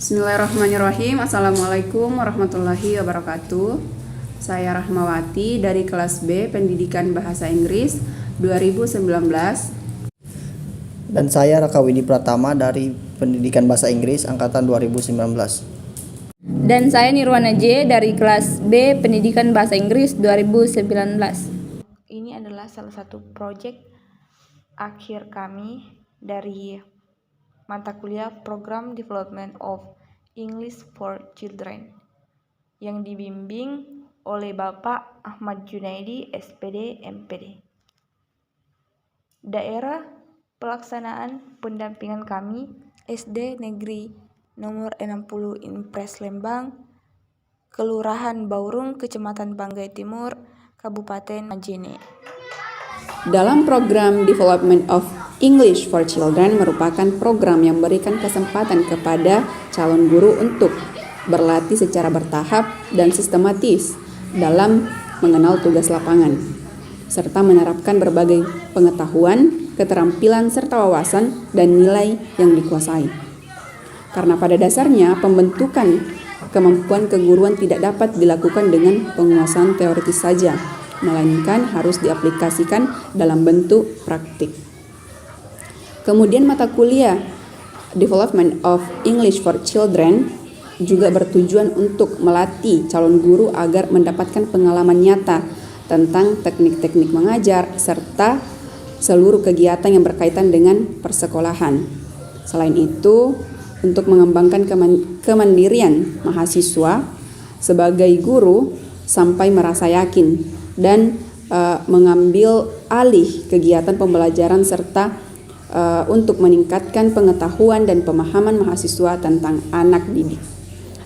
Bismillahirrahmanirrahim. Assalamualaikum warahmatullahi wabarakatuh. Saya Rahmawati dari kelas B Pendidikan Bahasa Inggris 2019. Dan saya Raka Widi Pratama dari Pendidikan Bahasa Inggris Angkatan 2019. Dan saya Nirwana J dari kelas B Pendidikan Bahasa Inggris 2019. Ini adalah salah satu proyek akhir kami dari mata kuliah Program Development of English for Children yang dibimbing oleh Bapak Ahmad Junaidi, SPD, MPD. Daerah pelaksanaan pendampingan kami SD Negeri nomor 60 Impres Lembang, Kelurahan Baurung, Kecamatan Banggai Timur, Kabupaten Majene. Dalam program Development of English for Children merupakan program yang memberikan kesempatan kepada calon guru untuk berlatih secara bertahap dan sistematis dalam mengenal tugas lapangan, serta menerapkan berbagai pengetahuan, keterampilan, serta wawasan dan nilai yang dikuasai. Karena pada dasarnya pembentukan kemampuan keguruan tidak dapat dilakukan dengan penguasaan teoritis saja, melainkan harus diaplikasikan dalam bentuk praktik. Kemudian mata kuliah Development of English for Children juga bertujuan untuk melatih calon guru agar mendapatkan pengalaman nyata tentang teknik-teknik mengajar serta seluruh kegiatan yang berkaitan dengan persekolahan. Selain itu, untuk mengembangkan kemandirian mahasiswa sebagai guru sampai merasa yakin dan mengambil alih kegiatan pembelajaran serta untuk meningkatkan pengetahuan dan pemahaman mahasiswa tentang anak didik,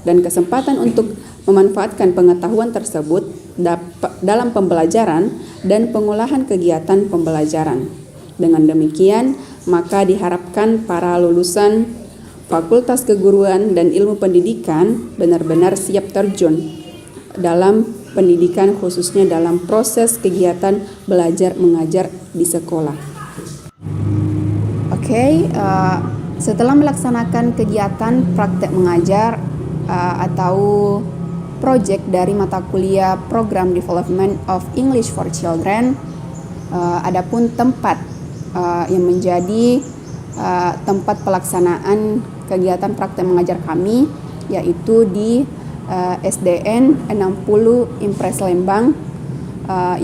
dan kesempatan untuk memanfaatkan pengetahuan tersebut dalam pembelajaran dan pengolahan kegiatan pembelajaran. Dengan demikian, maka diharapkan para lulusan Fakultas Keguruan dan Ilmu Pendidikan benar-benar siap terjun dalam pendidikan, khususnya dalam proses kegiatan belajar mengajar di sekolah. Setelah melaksanakan kegiatan praktek mengajar atau proyek dari mata kuliah Program Development of English for Children, adapun tempat yang menjadi tempat pelaksanaan kegiatan praktek mengajar kami yaitu di SDN 60 Impres Lembang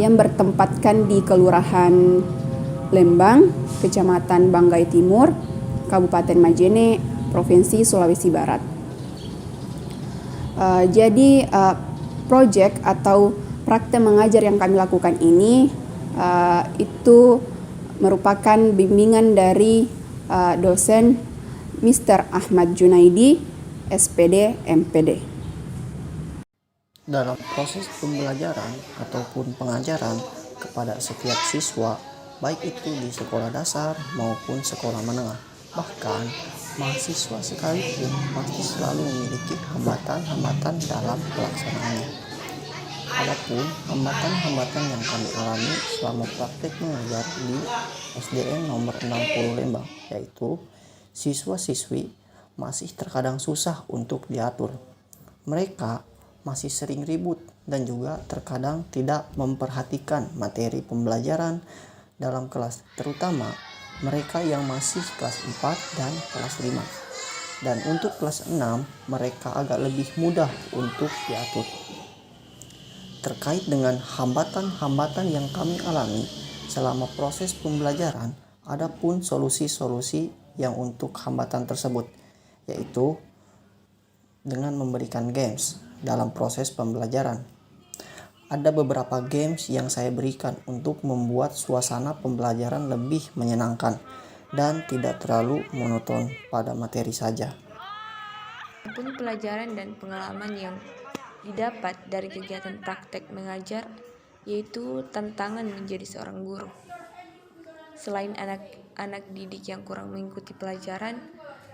yang bertempatkan di Kelurahan Lembang, Kecamatan Banggai Timur, Kabupaten Majene, Provinsi Sulawesi Barat. Jadi proyek atau praktek mengajar yang kami lakukan ini itu merupakan bimbingan dari dosen Mr. Ahmad Junaidi, SPD, MPD. Dalam proses pembelajaran ataupun pengajaran kepada setiap siswa, baik itu di sekolah dasar maupun sekolah menengah, bahkan mahasiswa sekalipun pasti selalu memiliki hambatan-hambatan dalam pelaksanaannya. Adapun hambatan-hambatan yang kami alami selama praktek mengajar di SDN nomor 60 Lembang, yaitu siswa-siswi masih terkadang susah untuk diatur. Mereka masih sering ribut dan juga terkadang tidak memperhatikan materi pembelajaran dalam kelas, terutama mereka yang masih kelas 4 dan kelas 5. Dan untuk kelas 6, mereka agak lebih mudah untuk diatur. Terkait dengan hambatan-hambatan yang kami alami selama proses pembelajaran, ada pun solusi-solusi yang untuk hambatan tersebut, yaitu dengan memberikan games dalam proses pembelajaran. Ada beberapa games yang saya berikan untuk membuat suasana pembelajaran lebih menyenangkan dan tidak terlalu monoton pada materi saja. Pun pelajaran dan pengalaman yang didapat dari kegiatan praktek mengajar yaitu tantangan menjadi seorang guru. Selain anak didik yang kurang mengikuti pelajaran,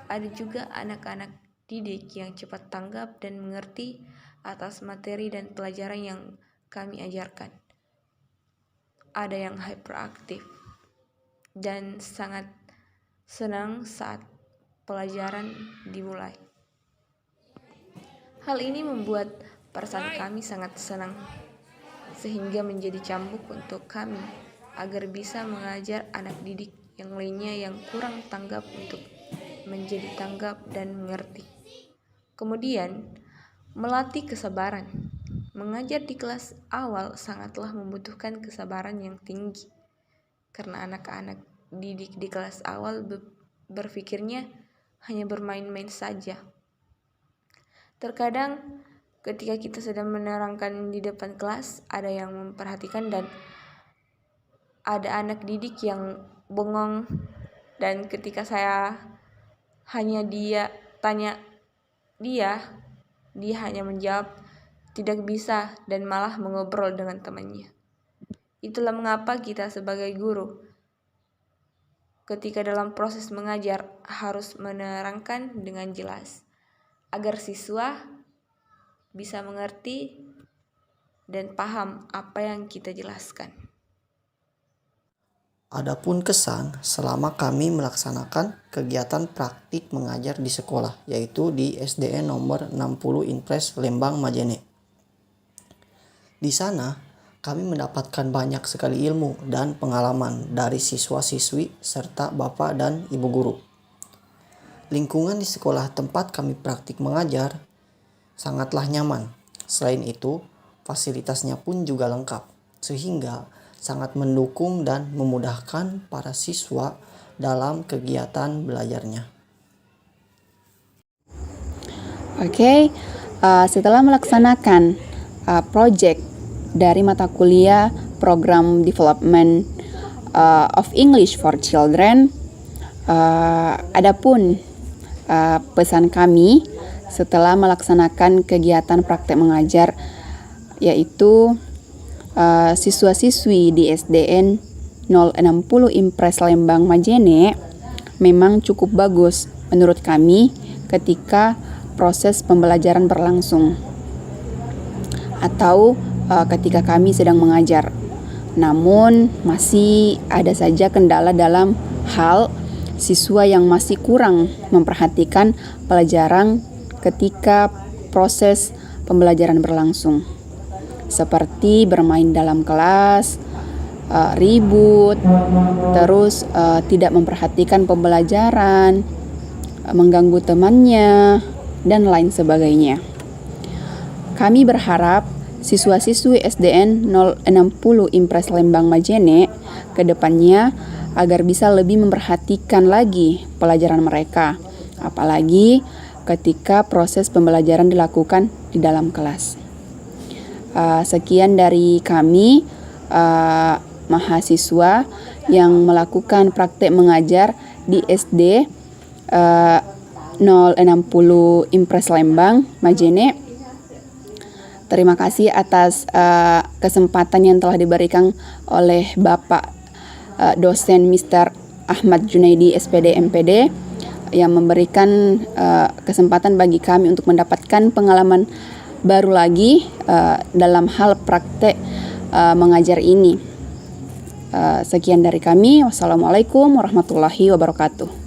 ada juga anak-anak didik yang cepat tanggap dan mengerti atas materi dan pelajaran yang kami ajarkan. Ada yang hyperaktif dan sangat senang saat pelajaran dimulai. Hal ini membuat perasaan kami sangat senang, sehingga menjadi cambuk untuk kami agar bisa mengajar anak didik yang lainnya yang kurang tanggap untuk menjadi tanggap dan mengerti. Kemudian, melatih kesabaran. Mengajar di kelas awal sangatlah membutuhkan kesabaran yang tinggi, karena anak-anak didik di kelas awal berpikirnya hanya bermain-main saja. Terkadang ketika kita sedang menerangkan di depan kelas, ada yang memperhatikan dan ada anak didik yang bengong, dan ketika saya hanya tanya dia hanya menjawab tidak bisa dan malah mengobrol dengan temannya. Itulah mengapa kita sebagai guru ketika dalam proses mengajar harus menerangkan dengan jelas agar siswa bisa mengerti dan paham apa yang kita jelaskan. Adapun kesan selama kami melaksanakan kegiatan praktik mengajar di sekolah, yaitu di SDN nomor 60 Impres Lembang Majene. Di sana kami mendapatkan banyak sekali ilmu dan pengalaman dari siswa-siswi serta bapak dan ibu guru. Lingkungan di sekolah tempat kami praktik mengajar sangatlah nyaman. Selain itu, fasilitasnya pun juga lengkap, sehingga sangat mendukung dan memudahkan para siswa dalam kegiatan belajarnya. Oke, setelah melaksanakan project dari mata kuliah program Development of English for Children, adapun pesan kami setelah melaksanakan kegiatan praktek mengajar, yaitu siswa-siswi di SDN 060 Impres Lembang Majene memang cukup bagus menurut kami ketika proses pembelajaran berlangsung atau ketika kami sedang mengajar. Namun masih ada saja kendala dalam hal siswa yang masih kurang memperhatikan pelajaran ketika proses pembelajaran berlangsung, seperti bermain dalam kelas, ribut, terus tidak memperhatikan pembelajaran, mengganggu temannya, dan lain sebagainya. Kami berharap siswa-siswi SDN 060 Impres Lembang Majene ke depannya agar bisa lebih memperhatikan lagi pelajaran mereka, apalagi ketika proses pembelajaran dilakukan di dalam kelas. Sekian dari kami mahasiswa yang melakukan praktek mengajar di SD 060 Impres Lembang Majene. Terima kasih atas kesempatan yang telah diberikan oleh Bapak dosen Mr. Ahmad Junaidi SPD MPD yang memberikan kesempatan bagi kami untuk mendapatkan pengalaman baru lagi dalam hal praktek mengajar ini. Sekian dari kami. Wassalamualaikum warahmatullahi wabarakatuh.